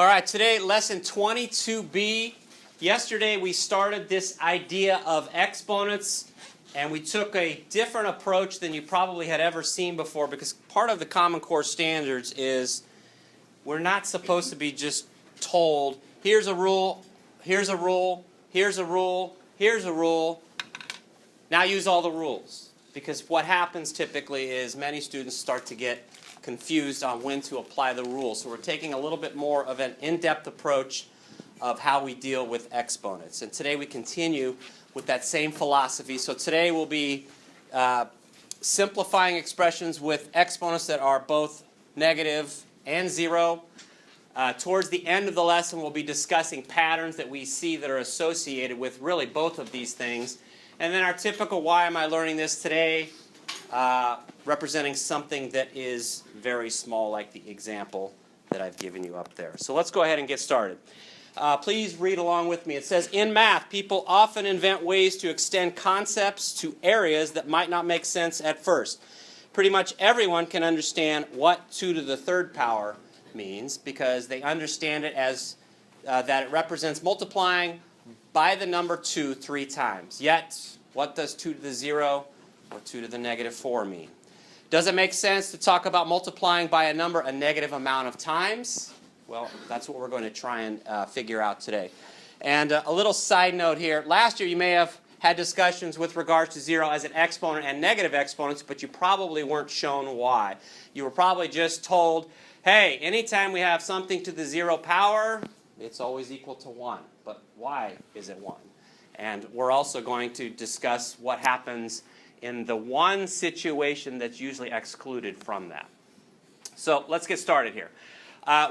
All right, today lesson 22b. Yesterday we started this idea of exponents, and we took a different approach than you probably had ever seen before, because part of the Common Core standards is we're not supposed to be just told, here's a rule, here's a rule, here's a rule, here's a rule, now use all the rules. Because what happens typically is many students start to get confused on when to apply the rules. So we're taking a little bit more of an in-depth approach of how we deal with exponents. And today we continue with that same philosophy. So today we'll be simplifying expressions with exponents that are both negative and zero. Towards the end of the lesson we'll be discussing patterns that we see that are associated with really both of these things. And then our typical why am I learning this today, representing something that is very small, like the example that I've given you up there. So let's go ahead and get started. Please read along with me. It says, in math, people often invent ways to extend concepts to areas that might not make sense at first. Pretty much everyone can understand what 2 to the third power means because they understand it as that it represents multiplying by the number 2 3 times. Yet, what does 2 to the 0 or 2 to the negative 4 mean? Does it make sense to talk about multiplying by a number a negative amount of times? Well, that's what we're going to try and figure out today. And a little side note here. Last year you may have had discussions with regards to 0 as an exponent and negative exponents, but you probably weren't shown why. You were probably just told, hey, anytime we have something to the 0 power, it's always equal to 1. But why is it 1? And we're also going to discuss what happens in the one situation that's usually excluded from that. So let's get started here.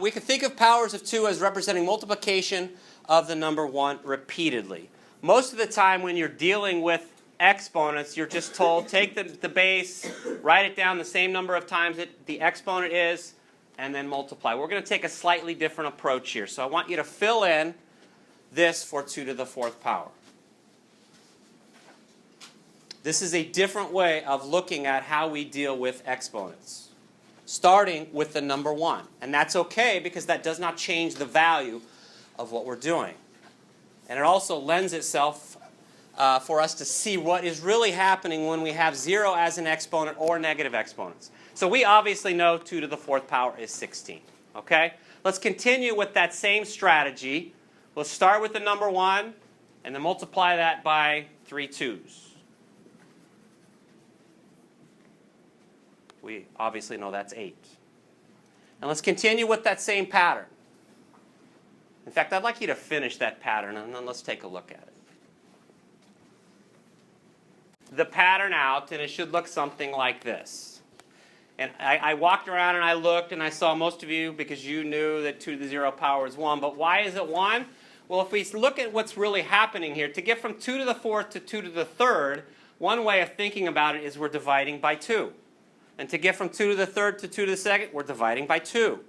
We can think of powers of 2 as representing multiplication of the number 1 repeatedly. Most of the time when you're dealing with exponents, you're just told, take the base, write it down the same number of times that the exponent is, and then multiply. We're going to take a slightly different approach here. So I want you to fill in this for 2 to the 4th power. This is a different way of looking at how we deal with exponents, starting with the number 1. And that's okay because that does not change the value of what we're doing. And it also lends itself for us to see what is really happening when we have 0 as an exponent or negative exponents. So we obviously know 2 to the 4th power is 16. Okay? Let's continue with that same strategy. We'll start with the number 1 and then multiply that by 3 2's. We obviously know that's 8. And let's continue with that same pattern. In fact, I'd like you to finish that pattern, and then let's take a look at it. The pattern out, and it should look something like this. And I walked around and I looked, and I saw most of you, because you knew that 2 to the 0 power is 1. But why is it 1? Well, if we look at what's really happening here, to get from 2 to the 4th to 2 to the 3rd, one way of thinking about it is we're dividing by 2. And to get from 2 to the 3rd to 2 to the 2nd, we're dividing by 2.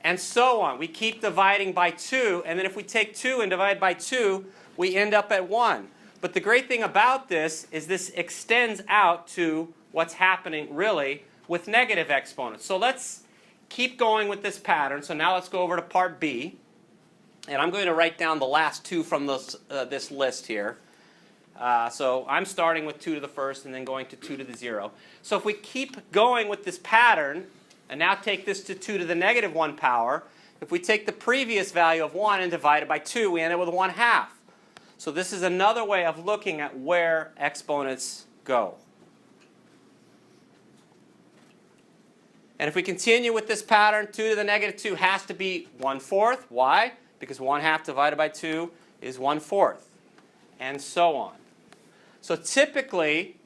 And so on. We keep dividing by 2, and then if we take 2 and divide by 2, we end up at 1. But the great thing about this is this extends out to what's happening really with negative exponents. So let's keep going with this pattern. So now let's go over to part B. And I'm going to write down the last 2 from this list here. So I'm starting with 2 to the 1st and then going to 2 to the 0. So if we keep going with this pattern, and now take this to 2 to the negative 1 power, if we take the previous value of 1 and divide it by 2, we end up with 1/2. So this is another way of looking at where exponents go. And if we continue with this pattern, 2 to the negative 2 has to be 1/4. Why? Because 1/2 divided by 2 is 1/4. And so on. So typically,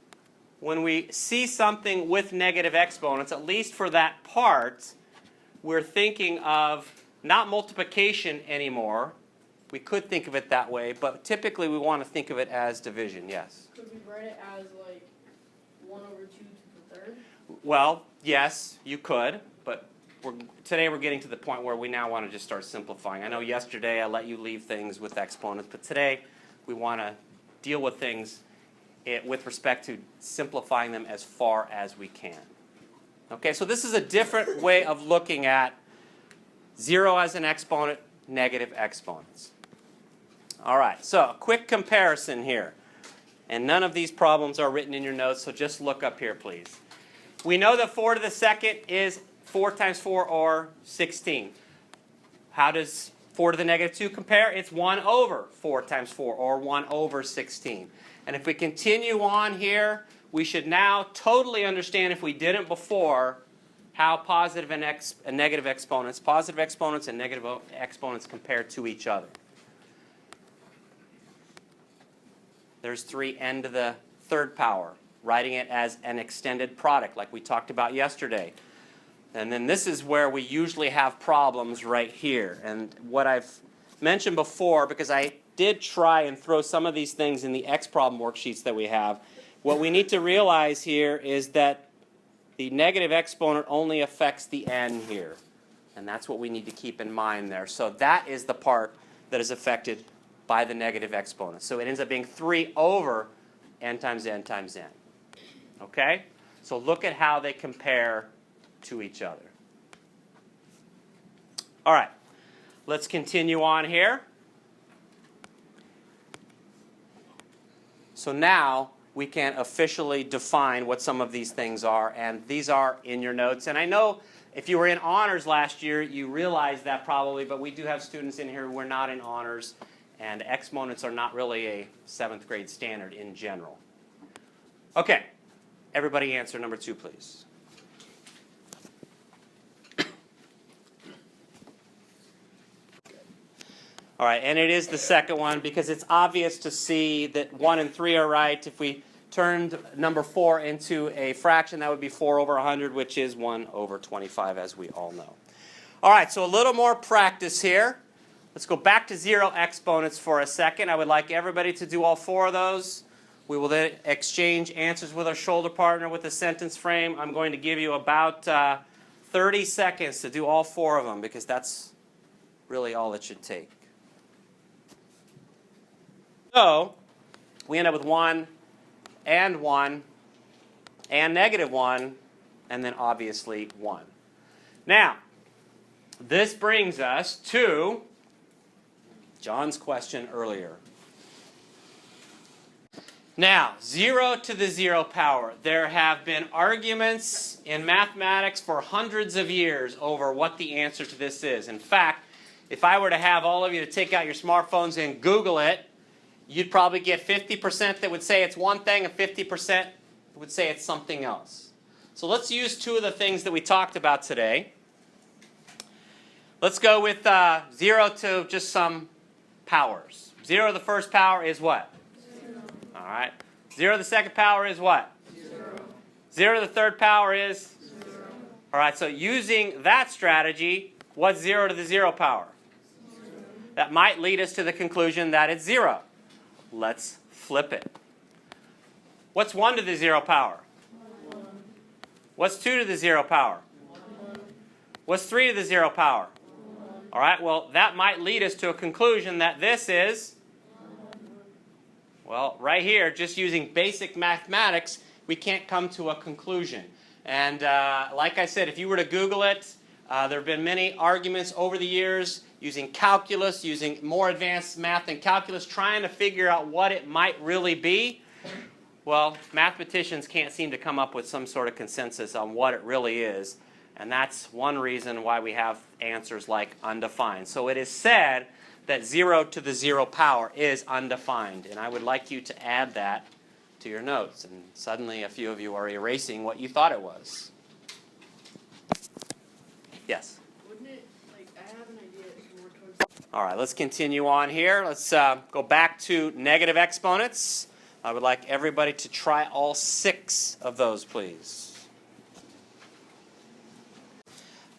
when we see something with negative exponents, at least for that part, we're thinking of not multiplication anymore. We could think of it that way, but typically we want to think of it as division. Yes? Could we write it as like 1 over 2 to the 3rd? Well, yes, you could, but today we're getting to the point where we now want to just start simplifying. I know yesterday I let you leave things with exponents, but today we want to deal with things with respect to simplifying them as far as we can. Okay, so this is a different way of looking at 0 as an exponent, negative exponents. All right, so a quick comparison here. And none of these problems are written in your notes, so just look up here, please. We know that 4 to the second is 4 times 4, or 16. How does 4 to the negative 2 compare? It's 1 over 4 times 4, or 1 over 16. And if we continue on here, we should now totally understand, if we didn't before, how positive and negative exponents and negative exponents compare to each other. There's 3n to the third power, writing it as an extended product like we talked about yesterday. And then this is where we usually have problems right here. And what I've mentioned before, because I did try and throw some of these things in the X problem worksheets that we have, what we need to realize here is that the negative exponent only affects the n here. And that's what we need to keep in mind there. So that is the part that is affected by the negative exponent. So it ends up being 3 over n times n times n. Okay? So look at how they compare to each other. All right. Let's continue on here. So now we can officially define what some of these things are, and these are in your notes. And I know if you were in honors last year, you realized that probably, but we do have students in here who are not in honors, and exponents are not really a 7th grade standard in general. Okay, everybody answer number 2, please. All right, and it is the second one because it's obvious to see that 1 and 3 are right. If we turned number 4 into a fraction, that would be 4 over 100, which is 1 over 25, as we all know. All right, so a little more practice here. Let's go back to 0 exponents for a second. I would like everybody to do all 4 of those. We will then exchange answers with our shoulder partner with a sentence frame. I'm going to give you about 30 seconds to do all 4 of them because that's really all it should take. So we end up with 1 and negative 1, and then obviously 1. Now, this brings us to John's question earlier. Now, 0 to the 0 power. There have been arguments in mathematics for hundreds of years over what the answer to this is. In fact, if I were to have all of you to take out your smartphones and Google it, you'd probably get 50% that would say it's one thing and 50% would say it's something else. So let's use 2 of the things that we talked about today. Let's go with 0 to just some powers. 0 to the first power is what? 0. All right. 0 to the second power is what? 0. 0 to the third power is? 0. All right, so using that strategy, what's 0 to the 0 power? 0. That might lead us to the conclusion that it's 0. Let's flip it. What's 1 to the 0 power? 1. What's 2 to the 0 power? 1. What's 3 to the 0 power? 1. All right, well, that might lead us to a conclusion that this is, well, right here, just using basic mathematics, we can't come to a conclusion. And like I said, if you were to Google it, there have been many arguments over the years using calculus, using more advanced math than calculus, trying to figure out what it might really be. Well, mathematicians can't seem to come up with some sort of consensus on what it really is. And that's one reason why we have answers like undefined. So it is said that 0 to the 0 power is undefined. And I would like you to add that to your notes. And suddenly a few of you are erasing what you thought it was. Yes? Wouldn't it, like, I have an idea more towards... All right, let's continue on here. Let's go back to negative exponents. I would like everybody to try all 6 of those, please.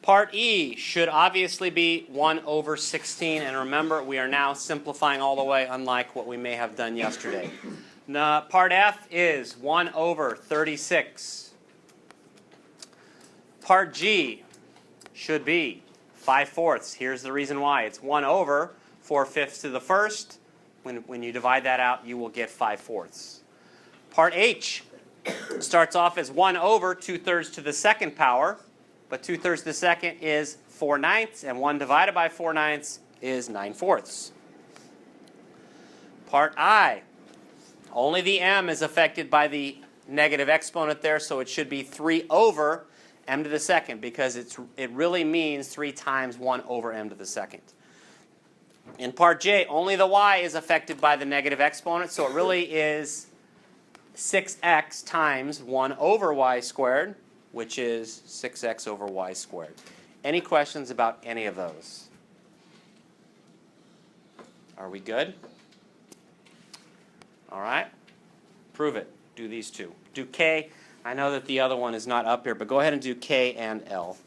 Part E should obviously be 1 over 16. And remember, we are now simplifying all the way, unlike what we may have done yesterday. Now, part F is 1 over 36. Part G should be 5/4. Here's the reason why. It's 1 over 4/5 to the first. When you divide that out, you will get 5/4. Part H starts off as 1 over 2/3 to the second power. But 2/3 to the second is 4/9, and 1 divided by 4/9 is 9/4. Part I. Only the m is affected by the negative exponent there, so it should be 3 over m to the second, because it really means 3 times 1 over m to the second. In part J, only the y is affected by the negative exponent, so it really is 6x times 1 over y squared, which is 6x over y squared. Any questions about any of those? Are we good? All right. Prove it. Do these two. Do k. I know that the other one is not up here, but go ahead and do k and l.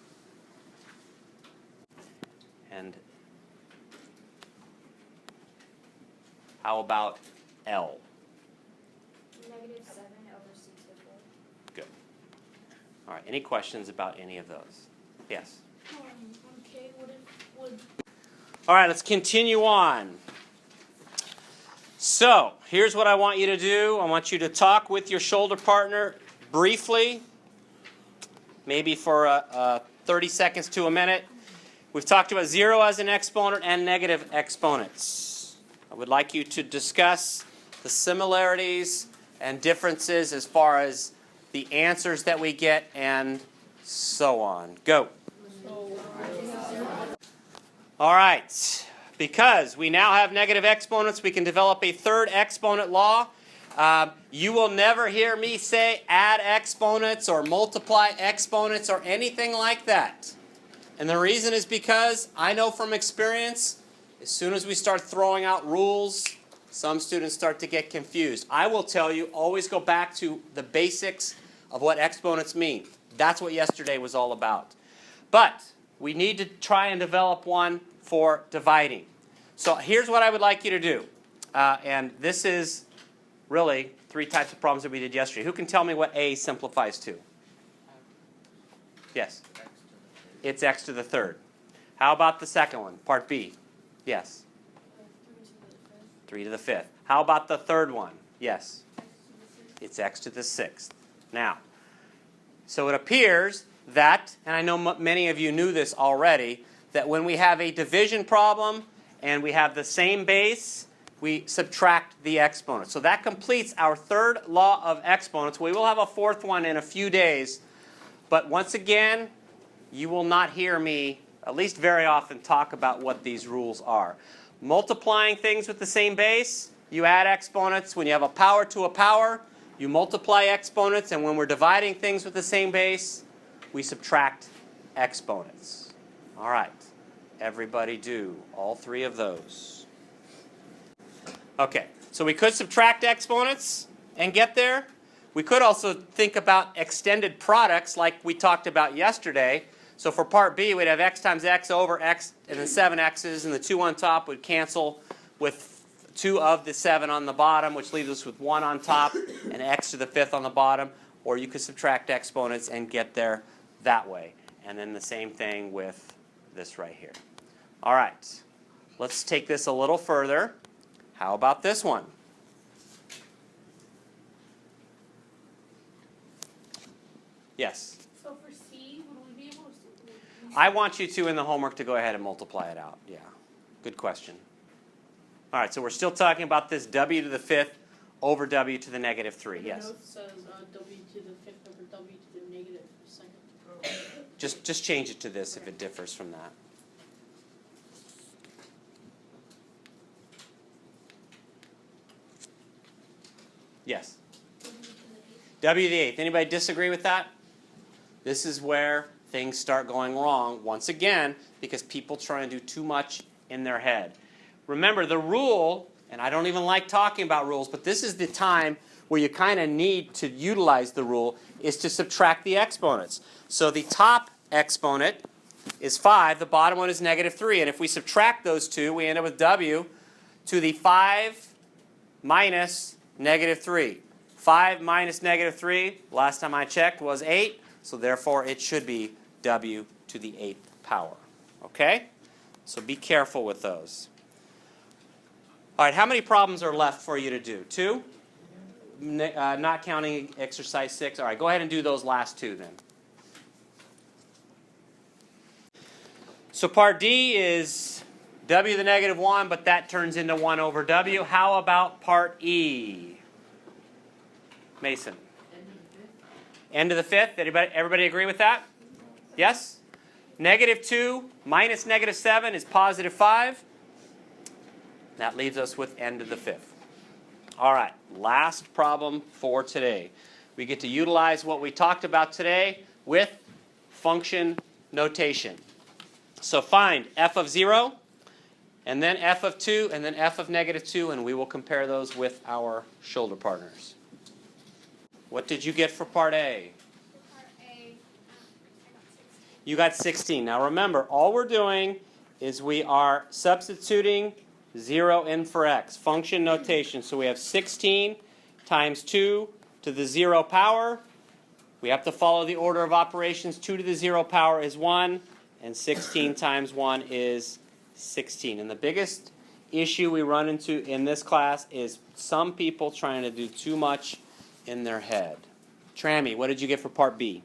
And how about l? -7 over c to the 4th. Good. All right. Any questions about any of those? Yes. Okay, what if would All right. Let's continue on. So, here's what I want you to do. I want you to talk with your shoulder partner briefly, maybe for 30 seconds to a minute. We've talked about 0 as an exponent and negative exponents. I would like you to discuss the similarities and differences as far as the answers that we get and so on. Go. All right. Because we now have negative exponents, we can develop a third exponent law. You will never hear me say add exponents or multiply exponents or anything like that. And the reason is because I know from experience, as soon as we start throwing out rules, some students start to get confused. I will tell you, always go back to the basics of what exponents mean. That's what yesterday was all about. But we need to try and develop one for dividing. So here's what I would like you to do. And this is really 3 types of problems that we did yesterday. Who can tell me what A simplifies to? Yes. It's x to the third. How about the second one, part B? Yes. 3 to the 5th. How about the third one? Yes. It's x to the 6th. Now, so it appears that, and I know many of you knew this already, that when we have a division problem and we have the same base, we subtract the exponent. So that completes our third law of exponents. We will have a fourth one in a few days. But once again, you will not hear me, at least very often, talk about what these rules are. Multiplying things with the same base, you add exponents. When you have a power to a power, you multiply exponents. And when we're dividing things with the same base, we subtract exponents. All right. Everybody do all 3 of those. Okay, so we could subtract exponents and get there. We could also think about extended products like we talked about yesterday. So for part B, we'd have x times x over x and then 7x's, and the 2 on top would cancel with 2 of the 7 on the bottom, which leaves us with 1 on top and x to the 5th on the bottom. Or you could subtract exponents and get there that way. And then the same thing with this right here. All right, let's take this a little further. How about this one? Yes? so for C, would we be able to I want you to, in the homework, to go ahead and multiply it out. Yeah, good question. All right, so we're still talking about this w to the 5th over w to the negative 3. Yes? The note says W to the 5th over W to the negative 2nd. Just change it to this if it differs from that. Yes? W to the 8th. Anybody disagree with that? This is where things start going wrong, once again, because people try and do too much in their head. Remember, the rule, and I don't even like talking about rules, but this is the time where you kind of need to utilize the rule, is to subtract the exponents. So the top exponent is 5, the bottom one is negative 3, and if we subtract those two, we end up with w to the 5 minus negative 3. 5 minus negative 3, last time I checked, was 8. So therefore, it should be w to the 8th power. Okay? So be careful with those. All right, how many problems are left for you to do? 2? Not counting exercise 6. All right, go ahead and do those last 2 then. So part D is w to the negative 1, but that turns into 1 over w. How about part E? Mason. End of the fifth. Everybody agree with that? Yes? Negative 2 minus negative 7 is positive 5. That leaves us with end of the fifth. All right, last problem for today. We get to utilize what we talked about today with function notation. So find f of 0, and then f of 2, and then f of negative 2, and we will compare those with our shoulder partners. What did you get for part A? Part A, I got 16. You got 16. Now remember, all we're doing is we are substituting 0 in for x. Function notation. So we have 16 times 2 to the 0 power. We have to follow the order of operations. 2 to the 0 power is 1, and 16 times 1 is 16. And the biggest issue we run into in this class is some people trying to do too much in their head. Trammy, what did you get for part B?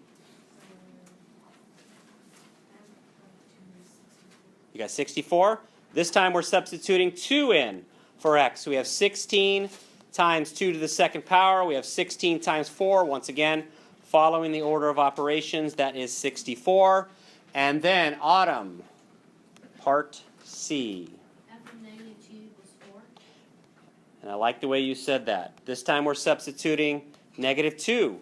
You got 64. This time we're substituting 2 in for x. So we have 16 times 2 to the second power. We have 16 times 4. Once again, following the order of operations, that is 64. And then Autumn, part C. F of negative 2 equals 4. And I like the way you said that. This time we're substituting negative 2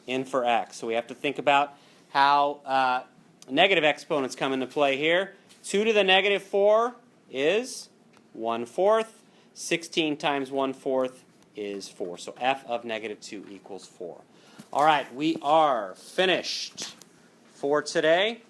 in for x. So we have to think about how negative exponents come into play here. 2 to the negative 4 is 1/4. 16 times 1/4 is 4. So f of negative 2 equals 4. All right, we are finished for today.